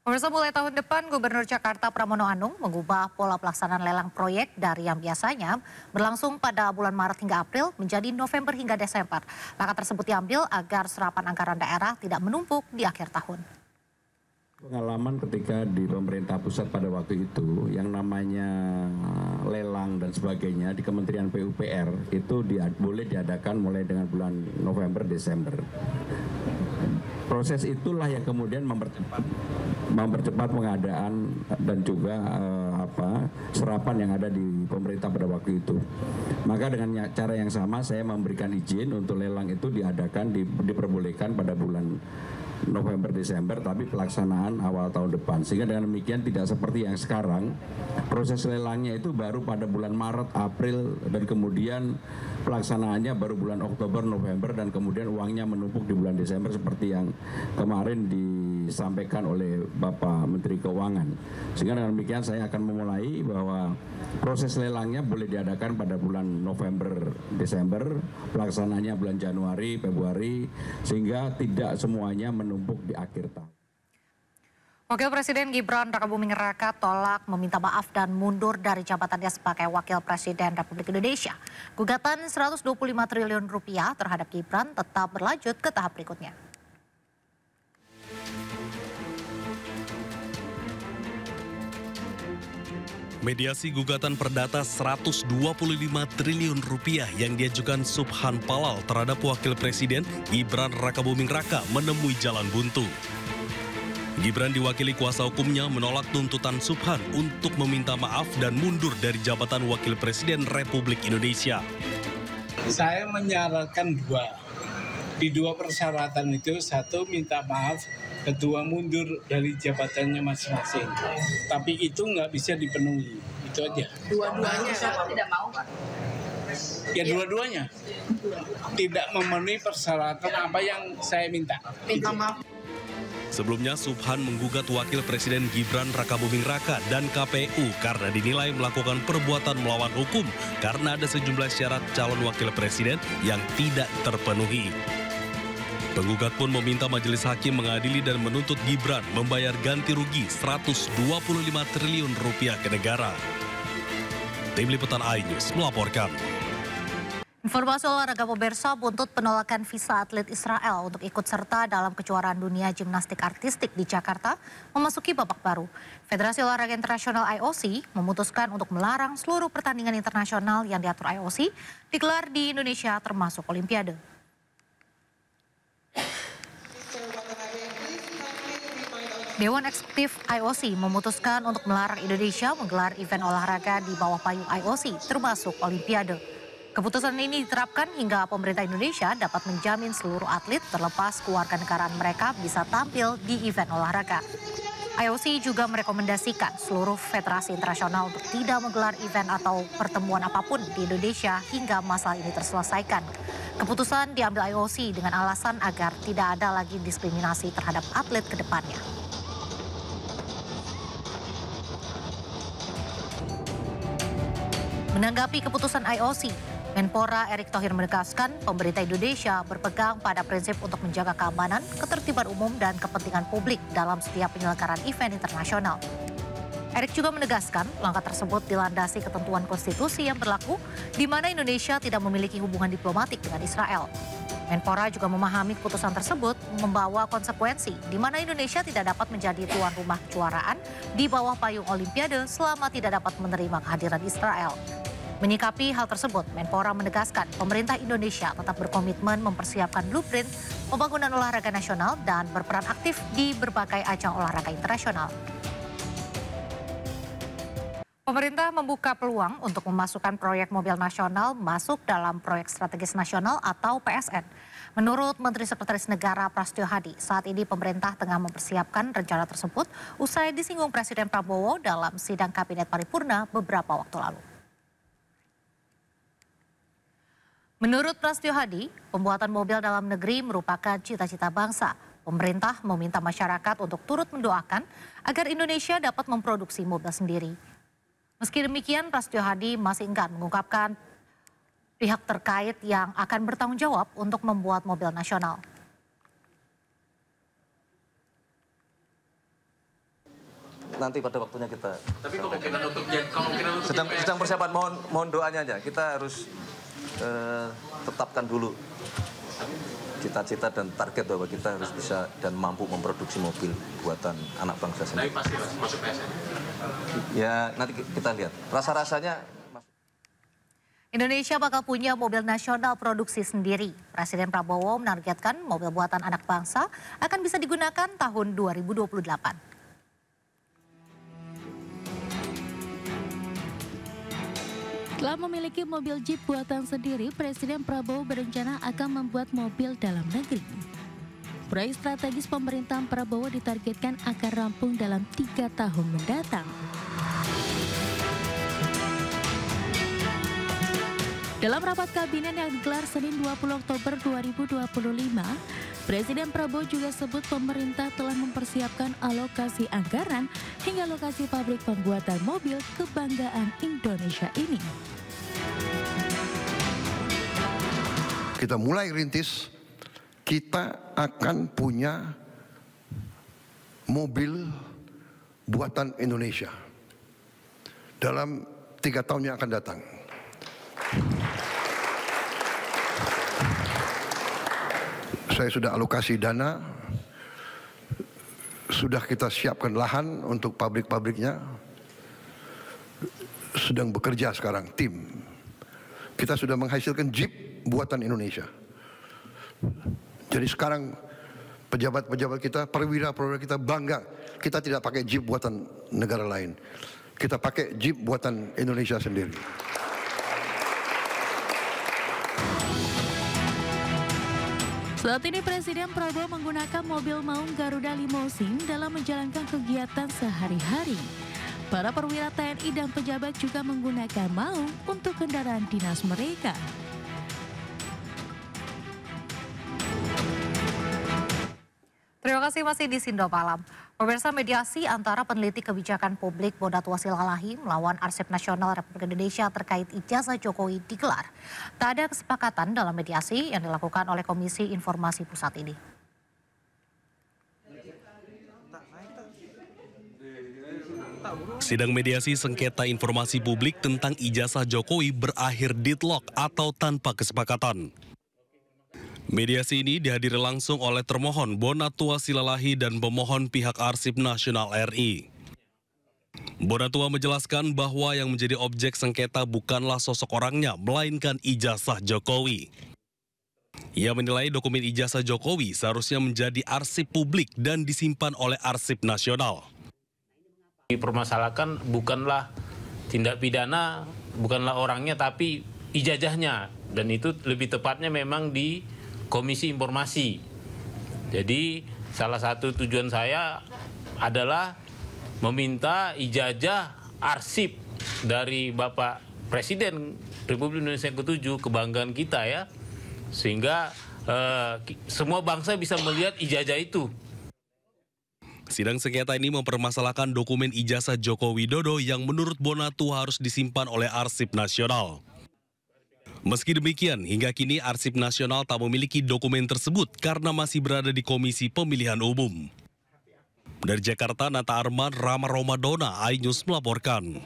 Pemirsa, mulai tahun depan Gubernur Jakarta Pramono Anung mengubah pola pelaksanaan lelang proyek dari yang biasanya berlangsung pada bulan Maret hingga April menjadi November hingga Desember. Langkah tersebut diambil agar serapan anggaran daerah tidak menumpuk di akhir tahun. Pengalaman ketika di pemerintah pusat pada waktu itu yang namanya lelang dan sebagainya di Kementerian PUPR itu boleh diadakan mulai dengan bulan November Desember. Proses itulah yang kemudian mempercepat pengadaan dan juga serapan yang ada di pemerintah pada waktu itu. Maka dengan cara yang sama saya memberikan izin untuk lelang itu diperbolehkan pada bulan November Desember, tapi pelaksanaan awal tahun depan, sehingga dengan demikian tidak seperti yang sekarang proses lelangnya itu baru pada bulan Maret, April, dan kemudian pelaksanaannya baru bulan Oktober, November, dan kemudian uangnya menumpuk di bulan Desember seperti yang kemarin disampaikan oleh Bapak Menteri Keuangan. Sehingga dengan demikian saya akan memulai bahwa proses lelangnya boleh diadakan pada bulan November, Desember, pelaksananya bulan Januari, Februari, sehingga tidak semuanya menumpuk di akhir tahun. Wakil Presiden Gibran Rakabuming Raka tolak meminta maaf dan mundur dari jabatannya sebagai Wakil Presiden Republik Indonesia. Gugatan 125 triliun rupiah terhadap Gibran tetap berlanjut ke tahap berikutnya. Mediasi gugatan perdata 125 triliun rupiah yang diajukan Subhan Palal terhadap Wakil Presiden Gibran Rakabuming Raka menemui jalan buntu. Gibran diwakili kuasa hukumnya menolak tuntutan Subhan untuk meminta maaf dan mundur dari jabatan Wakil Presiden Republik Indonesia. Saya menyarankan dua. Di dua persyaratan itu, satu minta maaf, kedua mundur dari jabatannya masing-masing. Tapi itu nggak bisa dipenuhi, itu aja. Dua-duanya tidak mau, Pak? Ya dua-duanya tidak memenuhi persyaratan apa yang saya minta. Minta maaf. Sebelumnya Subhan menggugat Wakil Presiden Gibran Rakabuming Raka dan KPU karena dinilai melakukan perbuatan melawan hukum karena ada sejumlah syarat calon Wakil Presiden yang tidak terpenuhi. Penggugat pun meminta majelis hakim mengadili dan menuntut Gibran membayar ganti rugi 125 triliun rupiah ke negara. Tim Liputan iNews melaporkan. Informasi olahraga pemirsa, buntut penolakan visa atlet Israel untuk ikut serta dalam kejuaraan dunia gimnastik artistik di Jakarta memasuki babak baru. Federasi Olahraga Internasional IOC memutuskan untuk melarang seluruh pertandingan internasional yang diatur IOC digelar di Indonesia termasuk Olimpiade. Dewan Eksekutif IOC memutuskan untuk melarang Indonesia menggelar event olahraga di bawah payung IOC termasuk Olimpiade. Keputusan ini diterapkan hingga pemerintah Indonesia dapat menjamin seluruh atlet terlepas kewarganegaraan mereka bisa tampil di event olahraga. IOC juga merekomendasikan seluruh federasi internasional untuk tidak menggelar event atau pertemuan apapun di Indonesia hingga masalah ini terselesaikan. Keputusan diambil IOC dengan alasan agar tidak ada lagi diskriminasi terhadap atlet ke depannya. Menanggapi keputusan IOC, Menpora Erick Thohir menegaskan pemerintah Indonesia berpegang pada prinsip untuk menjaga keamanan, ketertiban umum, dan kepentingan publik dalam setiap penyelenggaraan event internasional. Erick juga menegaskan langkah tersebut dilandasi ketentuan konstitusi yang berlaku, di mana Indonesia tidak memiliki hubungan diplomatik dengan Israel. Menpora juga memahami keputusan tersebut membawa konsekuensi, di mana Indonesia tidak dapat menjadi tuan rumah kejuaraan di bawah payung Olimpiade selama tidak dapat menerima kehadiran Israel. Menyikapi hal tersebut, Menpora menegaskan pemerintah Indonesia tetap berkomitmen mempersiapkan blueprint pembangunan olahraga nasional dan berperan aktif di berbagai ajang olahraga internasional. Pemerintah membuka peluang untuk memasukkan proyek mobil nasional masuk dalam proyek strategis nasional atau PSN. Menurut Menteri Sekretaris Negara Prasetyo Hadi, saat ini pemerintah tengah mempersiapkan rencana tersebut usai disinggung Presiden Prabowo dalam sidang Kabinet Paripurna beberapa waktu lalu. Menurut Prasetyo Hadi, pembuatan mobil dalam negeri merupakan cita-cita bangsa. Pemerintah meminta masyarakat untuk turut mendoakan agar Indonesia dapat memproduksi mobil sendiri. Meski demikian, Prasetyo Hadi masih enggan mengungkapkan pihak terkait yang akan bertanggung jawab untuk membuat mobil nasional. nanti pada waktunya kita. Tapi kemungkinan untuk sedang persiapan, mohon doanya aja. Kita harus tetapkan dulu cita-cita dan target bahwa kita harus bisa dan mampu memproduksi mobil buatan anak bangsa sendiri. Tapi pasti masuk PSN. Ya nanti kita lihat. Rasa-rasanya. Indonesia bakal punya mobil nasional produksi sendiri. Presiden Prabowo menargetkan mobil buatan anak bangsa akan bisa digunakan tahun 2028. Setelah memiliki mobil Jeep buatan sendiri, Presiden Prabowo berencana akan membuat mobil dalam negeri. Proyek strategis pemerintahan Prabowo ditargetkan akan rampung dalam 3 tahun mendatang. Dalam rapat kabinet yang digelar Senin 20 Oktober 2025, Presiden Prabowo juga sebut pemerintah telah mempersiapkan alokasi anggaran hingga lokasi pabrik pembuatan mobil kebanggaan Indonesia ini. Kita mulai rintis, kita akan punya mobil buatan Indonesia dalam 3 tahun yang akan datang. Saya sudah alokasi dana, sudah kita siapkan lahan untuk pabrik-pabriknya, sedang bekerja sekarang tim. Kita sudah menghasilkan Jeep buatan Indonesia. Jadi sekarang pejabat-pejabat kita, perwira-perwira kita bangga, kita tidak pakai Jeep buatan negara lain. Kita pakai Jeep buatan Indonesia sendiri. Saat ini Presiden Prabowo menggunakan mobil maung Garuda Limousine dalam menjalankan kegiatan sehari-hari. Para perwira TNI dan pejabat juga menggunakan maung untuk kendaraan dinas mereka. Terima kasih masih di Sindo Malam. Pemirsa, mediasi antara peneliti kebijakan publik Bonatua Silalahi melawan Arsip Nasional Republik Indonesia terkait ijazah Jokowi digelar. Tak ada kesepakatan dalam mediasi yang dilakukan oleh Komisi Informasi Pusat ini. Sidang mediasi sengketa informasi publik tentang ijazah Jokowi berakhir deadlock atau tanpa kesepakatan. Mediasi ini dihadiri langsung oleh termohon Bonatua Silalahi dan pemohon pihak Arsip Nasional RI. Bonatua menjelaskan bahwa yang menjadi objek sengketa bukanlah sosok orangnya, melainkan ijazah Jokowi. Ia menilai dokumen ijazah Jokowi seharusnya menjadi arsip publik dan disimpan oleh Arsip Nasional. Dipermasalahkan bukanlah tindak pidana, bukanlah orangnya, tapi ijazahnya. Dan itu lebih tepatnya memang di Komisi Informasi. Jadi salah satu tujuan saya adalah meminta ijazah arsip dari Bapak Presiden Republik Indonesia ke-7, kebanggaan kita ya. Sehingga semua bangsa bisa melihat ijazah itu. Sidang sengketa ini mempermasalahkan dokumen ijazah Joko Widodo yang menurut Bonatua harus disimpan oleh Arsip Nasional. Meski demikian, hingga kini Arsip Nasional tak memiliki dokumen tersebut karena masih berada di Komisi Pemilihan Umum. Dari Jakarta, Nata Arman, Rama Romadona, iNews melaporkan.